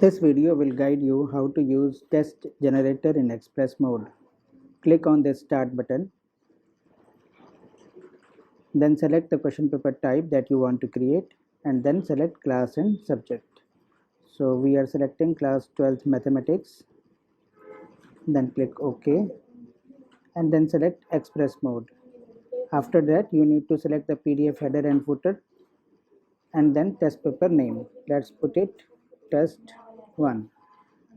This video will guide you how to use test generator in Express mode. Click on the start button. Then select the question paper type that you want to create and then select class and subject. So we are selecting class 12th mathematics. Then click OK and then select Express mode. After that you need to select the PDF header and footer and then test paper name. Let's put it test 1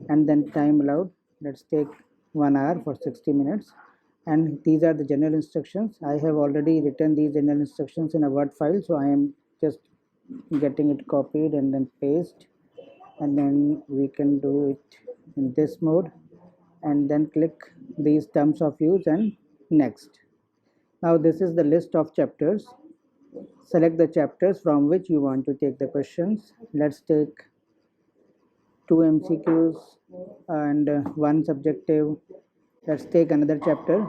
and then time allowed. Let's take 1 hour for 60 minutes, and these are the general instructions. I have already written these general instructions in a Word file, so I am just getting it copied and then paste, and then we can do it in this mode and then click these terms of use and next. Now this is the list of chapters. Select the chapters from which you want to take the questions. Let's take 2 MCQs and 1 subjective. Let's take another chapter,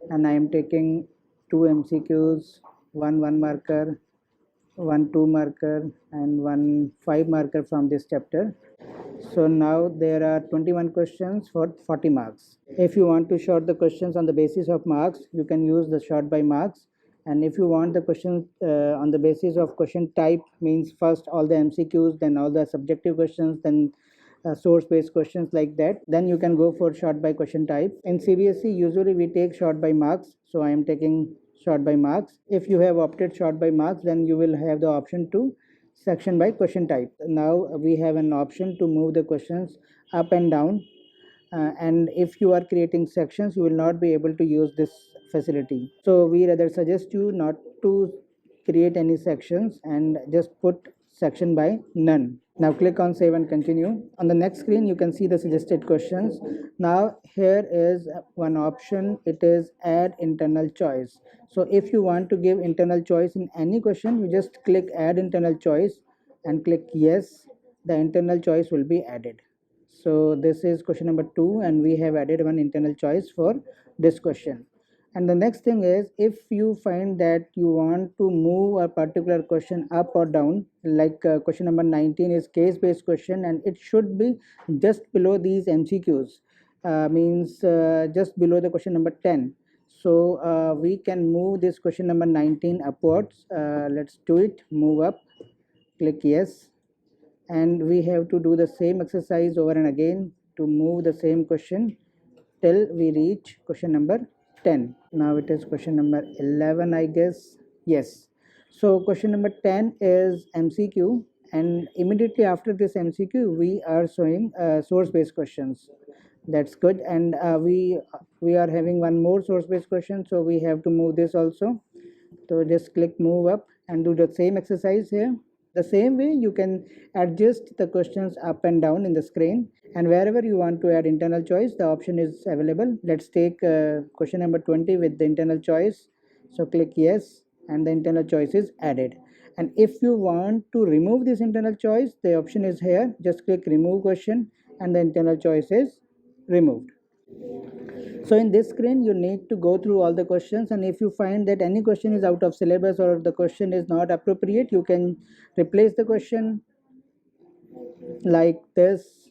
and I am taking 2 MCQs, 1 marker, 1 2 marker, and 1 5 marker from this chapter. So now there are 21 questions for 40 marks. If you want to sort the questions on the basis of marks, you can use the sort by marks. And if you want the questions on the basis of question type, means first all the MCQs, then all the subjective questions, then source based questions like that, then you can go for sort by question type. In CBSE usually we take sort by marks, so I am taking sort by marks. If you have opted sort by marks, then you will have the option to section by question type. Now we have an option to move the questions up and down, and if you are creating sections, you will not be able to use this facility. So we rather suggest you not to create any sections and just put section by none. Now click on save and continue. On the next screen you can see the suggested questions. Now here is one option, it is add internal choice. So if you want to give internal choice in any question, you just click add internal choice and click yes. The internal choice will be added. So this is question number 2, and we have added one internal choice for this question. And the next thing is, if you find that you want to move a particular question up or down, like question number 19 is case based question and it should be just below these MCQs, means just below the question number 10. So we can move this question number 19 upwards. Let's do it. Move up, click yes, and we have to do the same exercise over and again to move the same question till we reach question number 10. Now it is question number 11, I guess. Yes. So question number 10 is MCQ, and immediately after this MCQ we are showing source based questions. That's good. And we are having one more source based question, so we have to move this also. So just click move up and do the same exercise here. The same way you can adjust the questions up and down in the screen, and wherever you want to add internal choice, the option is available. Let's take question number 20 with the internal choice. So click yes and the internal choice is added. And if you want to remove this internal choice, the option is here. Just click remove question and the internal choice is removed. So in this screen you need to go through all the questions, and if you find that any question is out of syllabus or the question is not appropriate, you can replace the question like this,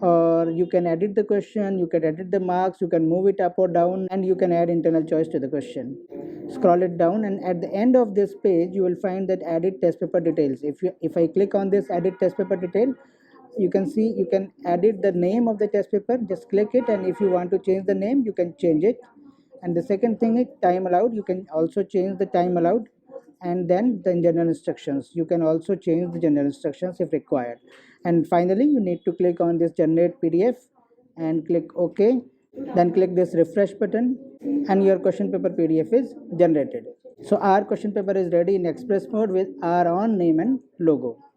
or you can edit the question, you can edit the marks, you can move it up or down, and you can add internal choice to the question. Scroll it down, and at the end of this page you will find that edit test paper details. If I click on this edit test paper detail, you can see you can edit the name of the test paper. Just click it, and if you want to change the name, you can change it. And the second thing is time allowed. You can also change the time allowed, and then the general instructions, you can also change the general instructions if required. And finally you need to click on this generate PDF and click OK, then click this refresh button, and your question paper PDF is generated. So our question paper is ready in Express mode with our own name and logo.